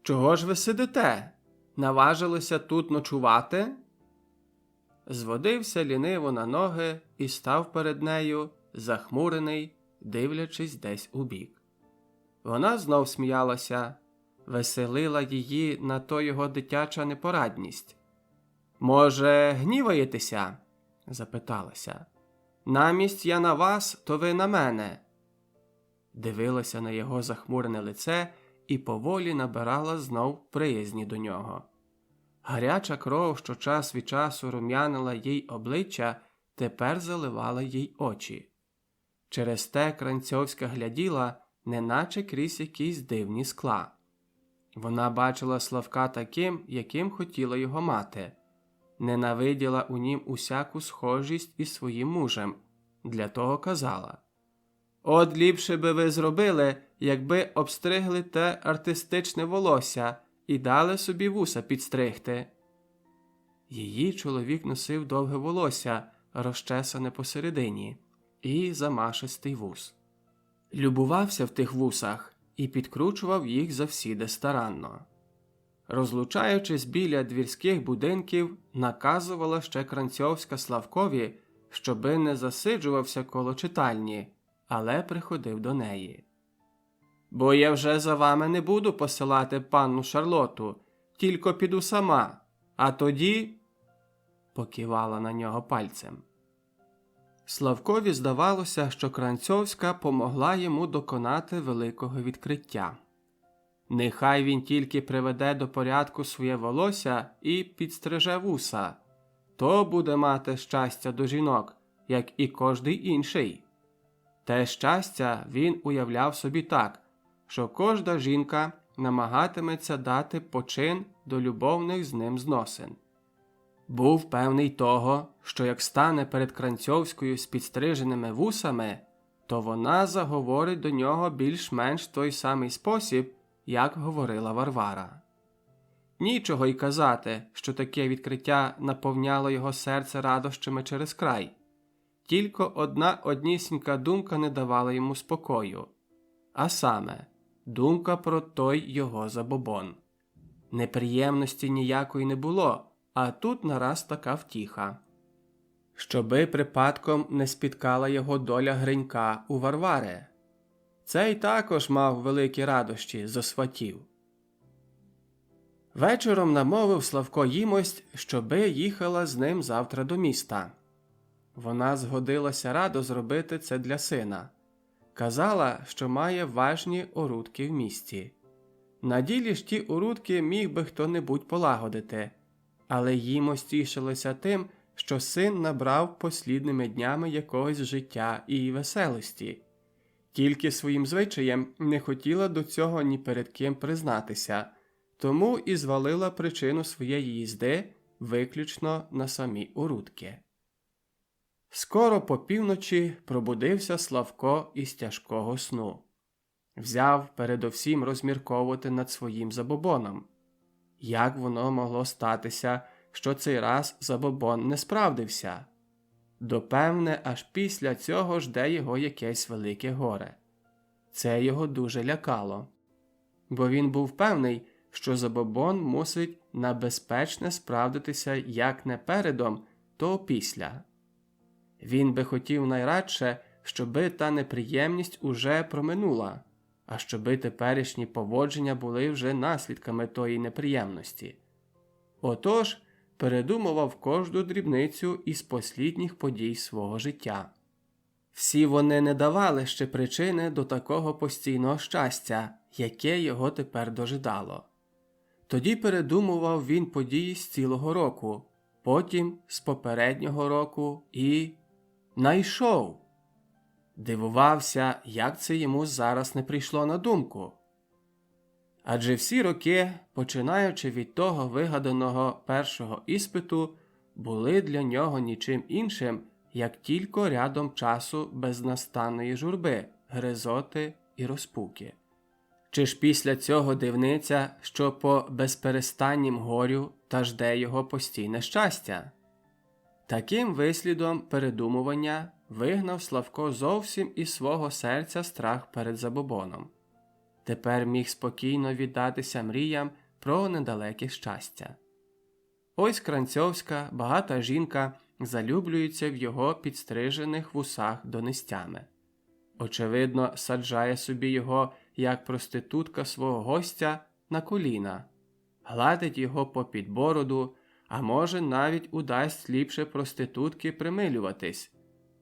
«Чого ж ви сидите? Наважилися тут ночувати?» Зводився ліниво на ноги і став перед нею, захмурений, дивлячись десь убік. Вона знов сміялася, веселила її на то його дитяча непорадність. «Може, гніваєтеся?» – запиталася. «Намість я на вас, то ви на мене». Дивилася на його захмурене лице і поволі набирала знов приязні до нього. Гаряча кров, що час від часу рум'янила їй обличчя, тепер заливала їй очі. Через те Кранцьовська гляділа, неначе крізь якісь дивні скла. Вона бачила Славка таким, яким хотіла його мати. Ненавиділа у нім усяку схожість із своїм мужем. Для того казала: «От ліпше би ви зробили, якби обстригли те артистичне волосся і дали собі вуса підстригти». Її чоловік носив довге волосся, розчесане посередині, і замашистий вус. Любувався в тих вусах і підкручував їх завсіди старанно. Розлучаючись біля двірських будинків, наказувала ще Кранцьовська Славкові, щоби не засиджувався коло читальні, але приходив до неї. «Бо я вже за вами не буду посилати панну Шарлоту, тільки піду сама, а тоді…» покивала на нього пальцем. Славкові здавалося, що Кранцьовська помогла йому доконати великого відкриття. Нехай він тільки приведе до порядку своє волосся і підстриже вуса. То буде мати щастя до жінок, як і кожний інший. Те щастя він уявляв собі так, що кожна жінка намагатиметься дати почин до любовних з ним зносин. Був певний того, що як стане перед Кранцьовською з підстриженими вусами, то вона заговорить до нього більш-менш той самий спосіб, як говорила Варвара. Нічого й казати, що таке відкриття наповняло його серце радощами через край. Тільки однісінька думка не давала йому спокою. А саме, думка про той його забобон. Неприємності ніякої не було, а тут нараз така втіха. Щоби припадком не спіткала його доля Гринька у Варвари. Цей також мав великі радощі зо сватів. Вечором намовив Славко їмость, щоби їхала з ним завтра до міста. Вона згодилася радо зробити це для сина. Казала, що має важні орудки в місті. На ділі ж ті орудки міг би хто-небудь полагодити, але їмость тішилася тим, що син набрав послідними днями якогось життя і веселості. Тільки своїм звичаєм не хотіла до цього ні перед ким признатися, тому і звалила причину своєї їзди виключно на самі орудки. Скоро по півночі пробудився Славко із тяжкого сну. Взяв передовсім розмірковувати над своїм забобоном. Як воно могло статися, що цей раз забобон не справдився? Допевне, аж після цього жде його якесь велике горе. Це його дуже лякало. Бо він був певний, що забобон мусить на безпечне справдитися як не передом, то опісля. Він би хотів найрадше, щоби та неприємність уже проминула, а щоби теперішні поводження були вже наслідками тої неприємності. Отож, передумував кожну дрібницю із послідніх подій свого життя. Всі вони не давали ще причини до такого постійного щастя, яке його тепер дожидало. Тоді передумував він події з цілого року, потім з попереднього року і найшов. Дивувався, як це йому зараз не прийшло на думку. Адже всі роки, починаючи від того вигаданого першого іспиту, були для нього нічим іншим, як тільки рядом часу безнастанної журби, гризоти і розпуки. Чи ж після цього дивниця, що по безперестаннім горю та жде його постійне щастя? Таким вислідом передумування вигнав Славко зовсім із свого серця страх перед забобоном. Тепер міг спокійно віддатися мріям про недалеке щастя. Ось Кранцьовська, багата жінка, залюблюється в його підстрижених вусах донестями. Очевидно, саджає собі його, як проститутка свого гостя, на коліна, гладить його попід бороду, а може навіть удасть ліпше проститутки примилюватись,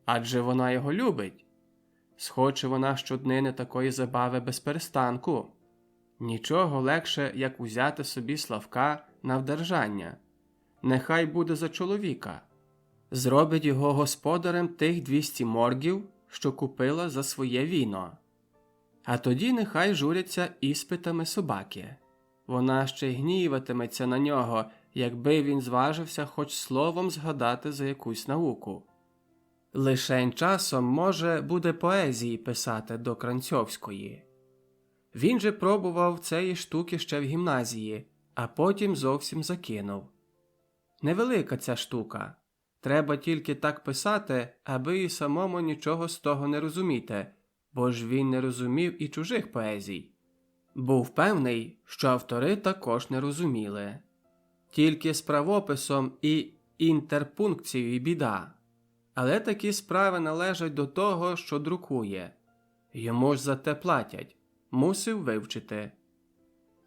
адже вона його любить. Схоче вона щоднини такої забави без перестанку. Нічого легше, як узяти собі Славка на вдержання. Нехай буде за чоловіка. Зробить його господарем тих 200 моргів, що купила за своє віно. А тоді нехай журяться іспитами собаки. Вона ще й гніватиметься на нього, якби він зважився хоч словом згадати за якусь науку. Лишень часом, може, буде поезії писати до Кранцьовської. Він же пробував цієї штуки ще в гімназії, а потім зовсім закинув. Невелика ця штука. Треба тільки так писати, аби і самому нічого з того не розуміти, бо ж він не розумів і чужих поезій. Був певний, що автори також не розуміли. Тільки з правописом і інтерпункцією біда. Але такі справи належать до того, що друкує. Йому ж за те платять. Мусив вивчити.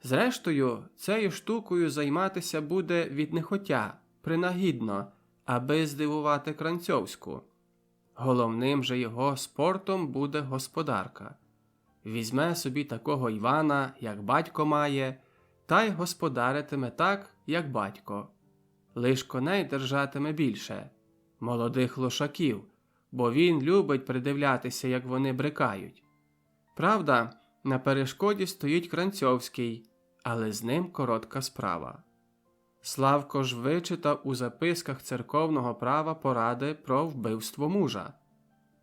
Зрештою, цією штукою займатися буде від нехотя, принагідно, аби здивувати Кранцьовську. Головним же його спортом буде господарка. Візьме собі такого Івана, як батько має, та й господаритиме так, як батько. Лиш коней держатиме більше, молодих лошаків, бо він любить придивлятися, як вони брикають. Правда, на перешкоді стоїть Кранцьовський, але з ним коротка справа. Славко ж вичитав у записках церковного права поради про вбивство мужа.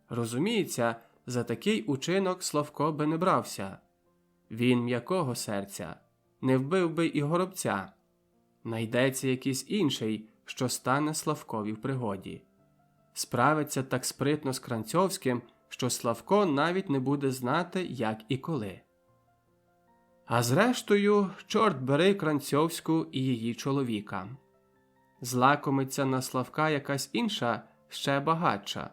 Розуміється, за такий учинок Славко би не брався. Він м'якого серця, не вбив би і горобця. Найдеться якийсь інший, що стане Славкові в пригоді. Справиться так спритно з Кранцьовським, що Славко навіть не буде знати, як і коли. А зрештою, чорт бери Кранцьовську і її чоловіка. Злакомиться на Славка якась інша, ще багатша.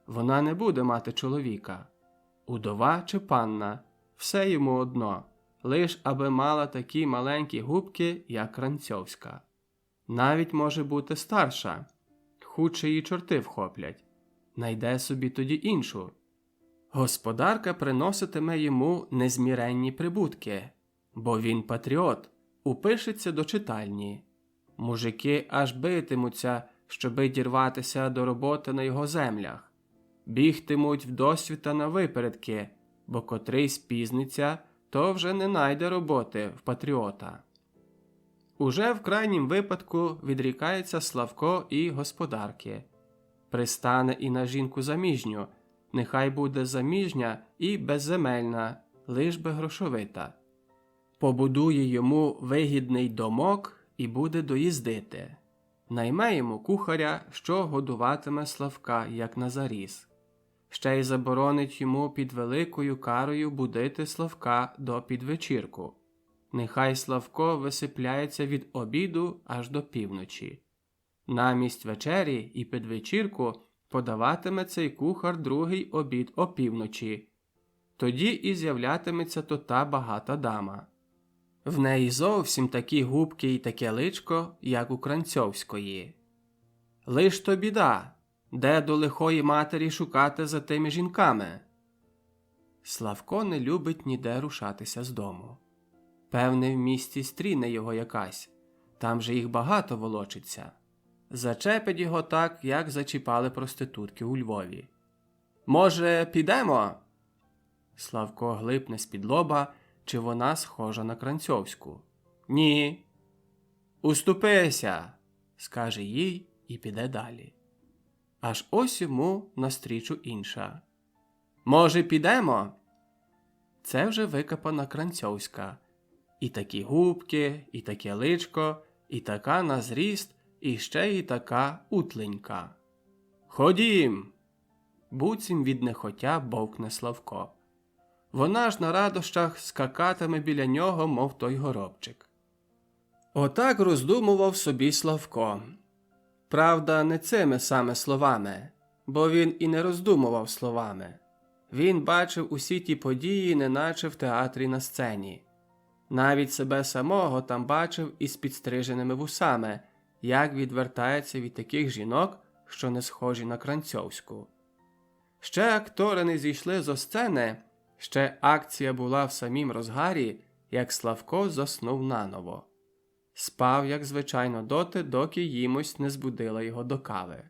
Вона не буде мати чоловіка. Удова чи панна, все йому одно, лиш аби мала такі маленькі губки, як Кранцьовська. Навіть може бути старша, худше її чорти вхоплять. Найде собі тоді іншу. Господарка приноситиме йому незміренні прибутки, бо він патріот, упишеться до читальні. Мужики аж битимуться, щоби дірватися до роботи на його землях. Бігтимуть вдосвіта на випередки, бо котрий спізниться, то вже не найде роботи в патріота. Уже в крайнім випадку відрікається Славко і господарки. Пристане і на жінку заміжню, нехай буде заміжня і безземельна, лиш би грошовита. Побудує йому вигідний домок і буде доїздити. Найме йому кухаря, що годуватиме Славка, як на заріз. Ще й заборонить йому під великою карою будити Славка до підвечірку. Нехай Славко висипляється від обіду аж до півночі. Намість вечері і підвечірку подаватиме цей кухар другий обід опівночі. Тоді і з'являтиметься то та багата дама. В неї зовсім такі губки і таке личко, як у Кранцьовської. Лиш то біда, де до лихої матері шукати за тими жінками? Славко не любить ніде рушатися з дому. Певне, в місті стріне його якась, там же їх багато волочиться. Зачепить його так, як зачіпали проститутки у Львові. Може, підемо? Славко глипне з-під лоба, чи вона схожа на Кранцьовську. Ні. Уступися, скаже їй і піде далі. Аж ось йому навстрічу інша. Може, підемо? Це вже викопана Кранцьовська. І такі губки, і таке личко, і така на зріст, і ще й така утленька. Ходім! Буцім від нехотя бовкне Славко. Вона ж на радощах скакатиме біля нього, мов той горобчик. Отак роздумував собі Славко. Правда, не цими саме словами, бо він і не роздумував словами. Він бачив усі ті події, неначе в театрі на сцені. Навіть себе самого там бачив із підстриженими вусами, як відвертається від таких жінок, що не схожі на Кранцьовську. Ще актори не зійшли зо сцени, ще акція була в самім розгарі, як Славко заснув наново. Спав, як звичайно, доти, доки їмось не збудила його до кави.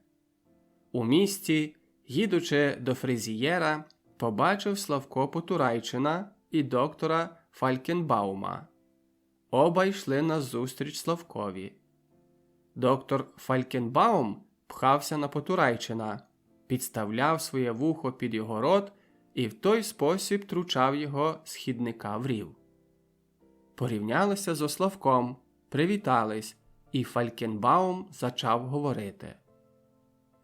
У місті, їдучи до фризієра, побачив Славко Потурайчина і доктора Фалькенбаума. Оба йшли назустріч Славкові. Доктор Фалькенбаум пхався на Потурайчина, підставляв своє вухо під його рот і в той спосіб тручав його з хідника в рів. Порівнялися зо Славком, привітались, і Фалькенбаум зачав говорити.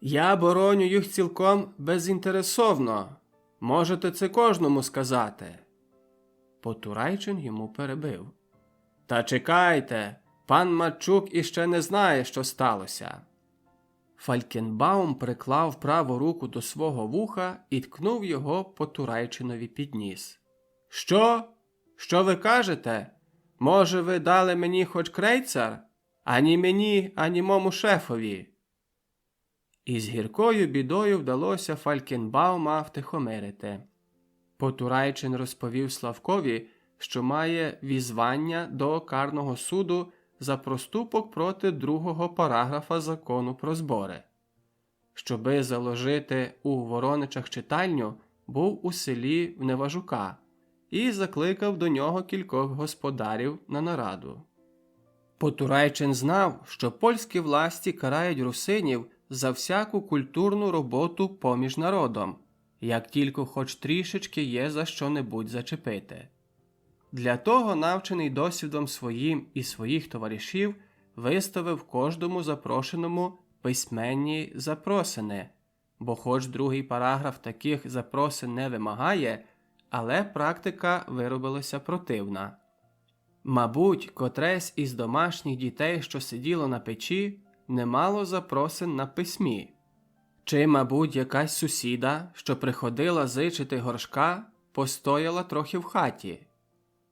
«Я бороню їх цілком безінтересовно. Можете це кожному сказати». Потурайчин йому перебив. «Та чекайте, пан Матчук іще не знає, що сталося». Фалькенбаум приклав праву руку до свого вуха і ткнув його Потурайчинові під ніс. «Що? Що ви кажете? Може, ви дали мені хоч крейцар? Ані мені, ані мому шефові». І з гіркою бідою вдалося Фалькенбаума втихомирити. Потурайчин розповів Славкові, що має візвання до карного суду за проступок проти 2-го параграфа закону про збори. Щоби заложити у Вороничах читальню, був у селі в Неважука і закликав до нього кількох господарів на нараду. Потурайчин знав, що польські власті карають русинів за всяку культурну роботу поміж народом, як тільки хоч трішечки є за що-небудь зачепити. Для того, навчений досвідом своїм і своїх товаришів, виставив кожному запрошеному письменні запросини, бо хоч 2-й параграф таких запросин не вимагає, але практика виробилася противна. Мабуть, котресь із домашніх дітей, що сиділо на печі, не мало запросин на письмі. Чи, мабуть, якась сусіда, що приходила зичити горшка, постояла трохи в хаті.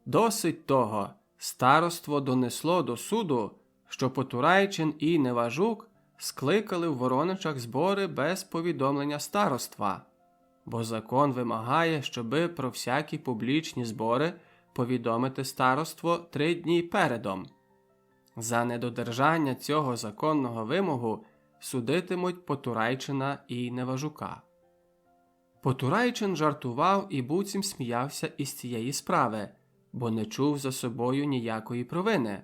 Досить того, староство донесло до суду, що Потурайчин і Неважук скликали в Вороничах збори без повідомлення староства, бо закон вимагає, щоби про всякі публічні збори повідомити староство 3 дні передом. За недодержання цього законного вимогу судитимуть Потурайчина і Неважука. Потурайчин жартував і буцім сміявся із цієї справи, бо не чув за собою ніякої провини.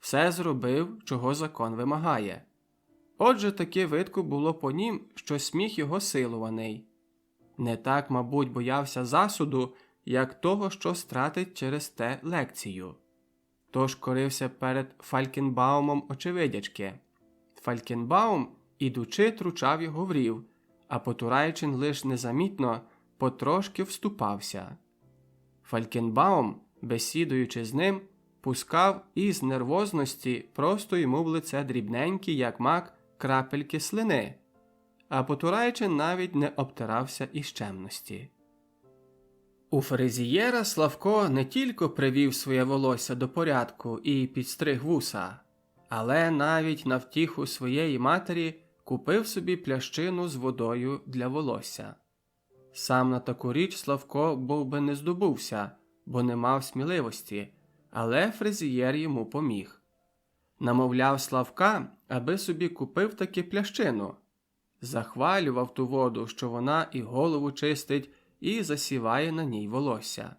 Все зробив, чого закон вимагає. Отже, таке видко було по нім, що сміх його силуваний. Не так, мабуть, боявся засуду, як того, що стратить через те лекцію. Тож корився перед Фалькенбаумом очевидячки. Фалькенбаум, ідучи, тручав його в рів, а Потурайчин лиш незамітно, потрошки вступався. Фалькенбаум, бесідуючи з ним, пускав із нервозності просто йому в лице дрібненькі, як мак, крапельки слини, а Потурайчин навіть не обтирався із чемності. У фризієра Славко не тільки привів своє волосся до порядку і підстриг вуса, але навіть на втіху своєї матері купив собі плящину з водою для волосся. Сам на таку річ Славко був би не здобувся, бо не мав сміливості, але фризієр йому поміг. Намовляв Славка, аби собі купив таки плящину. Захвалював ту воду, що вона і голову чистить, і засіває на ній волосся.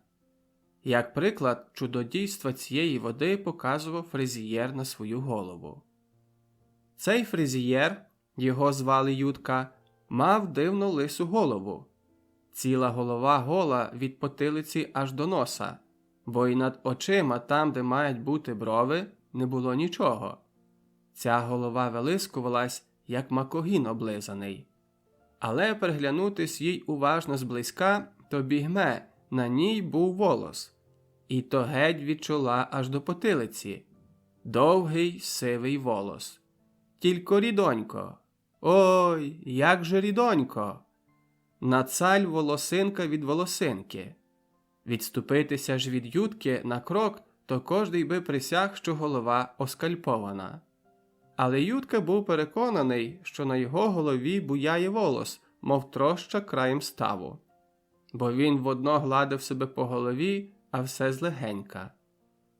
Як приклад чудодійства цієї води показував фризієр на свою голову. Цей фризієр, його звали Ютка, мав дивно лису голову. Ціла голова гола від потилиці аж до носа, бо й над очима, там, де мають бути брови, не було нічого. Ця голова вилискувалась, як макогін облизаний. Але приглянутись їй уважно зблизька, то бігме, на ній був волос. І то геть від чола аж до потилиці. Довгий сивий волос. Тільки рідонько. Ой, як же рідонько! На цаль волосинка від волосинки. Відступитися ж від Ютки на крок, то кожний би присяг, що голова оскальпована. Але Ютка був переконаний, що на його голові буяє волос, мов троща краєм ставу. Бо він водно гладив себе по голові, а все злегенька.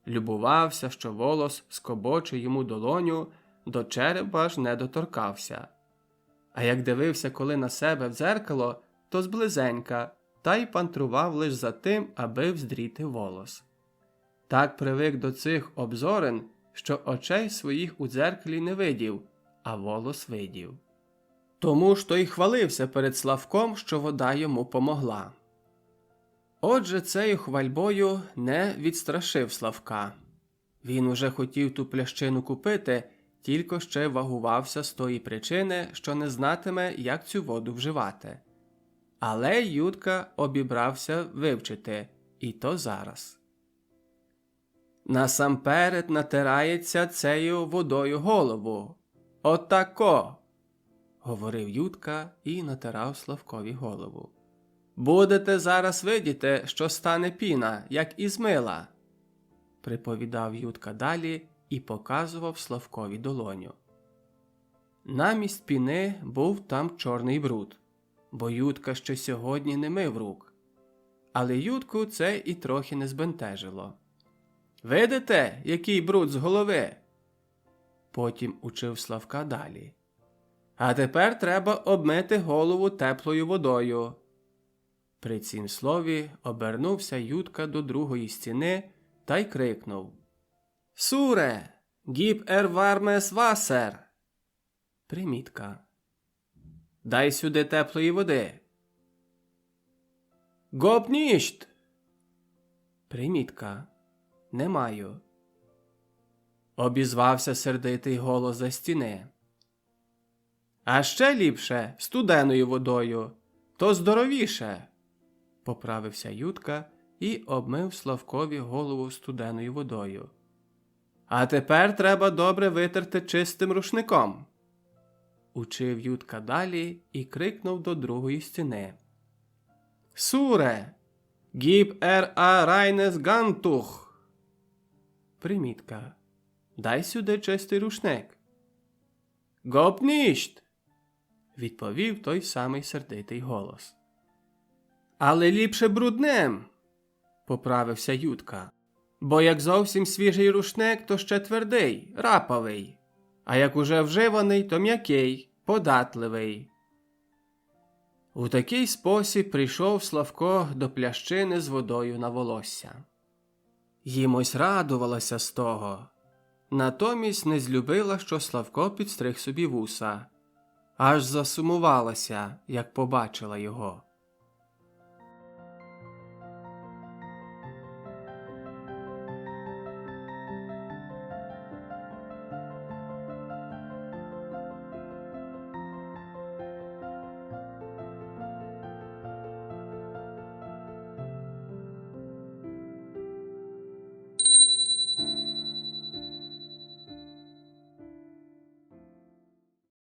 Любувався, що волос скобоче йому долоню, до черепа ж не доторкався. А як дивився коли на себе в дзеркало, то зблизенька, та й пантрував лиш за тим, аби вздріти волос. Так привик до цих обзорин, що очей своїх у дзеркалі не видів, а волос видів. Тому ж то й хвалився перед Славком, що вода йому помогла. Отже, цею хвальбою не відстрашив Славка. Він уже хотів ту плящину купити, тільки ще вагувався з тої причини, що не знатиме, як цю воду вживати. Але Ютка обібрався вивчити, і то зараз. Насамперед натирається цею водою голову. Отако! Говорив Ютка і натирав Славкові голову. Будете зараз видіти, що стане піна, як із мила. Приповідав Ютка далі і показував Славкові долоню. Намість піни був там чорний бруд, бо Ютка ще сьогодні не мив рук. Але Ютку це і трохи не збентежило. Видите, який бруд з голови? Потім учив Славка далі. А тепер треба обмити голову теплою водою. При цім слові обернувся Ютка до другої стіни та й крикнув. Суре, гіб вармес васер. Примітка. Дай сюди теплої води. Гопніщт. Примітка. Не маю. Обізвався сердитий голос за стіни. А ще ліпше студеною водою, то здоровіше. Поправився Ютка і обмив Славкові голову студеною водою. А тепер треба добре витерти чистим рушником. Учив Ютка далі і крикнув до другої стіни. Суре, гіб райнес гантух. Примітка. Дай сюди чистий рушник. Гопніщт, відповів той самий сердитий голос. Але ліпше брудним, поправився Ютка. Бо як зовсім свіжий рушник, то ще твердий, рапавий. А як уже вживаний, то м'який, податливий. У такий спосіб прийшов Славко до плящини з водою на волосся. Їм ось радувалася з того. Натомість не злюбила, що Славко підстриг собі вуса. Аж засумувалася, як побачила його.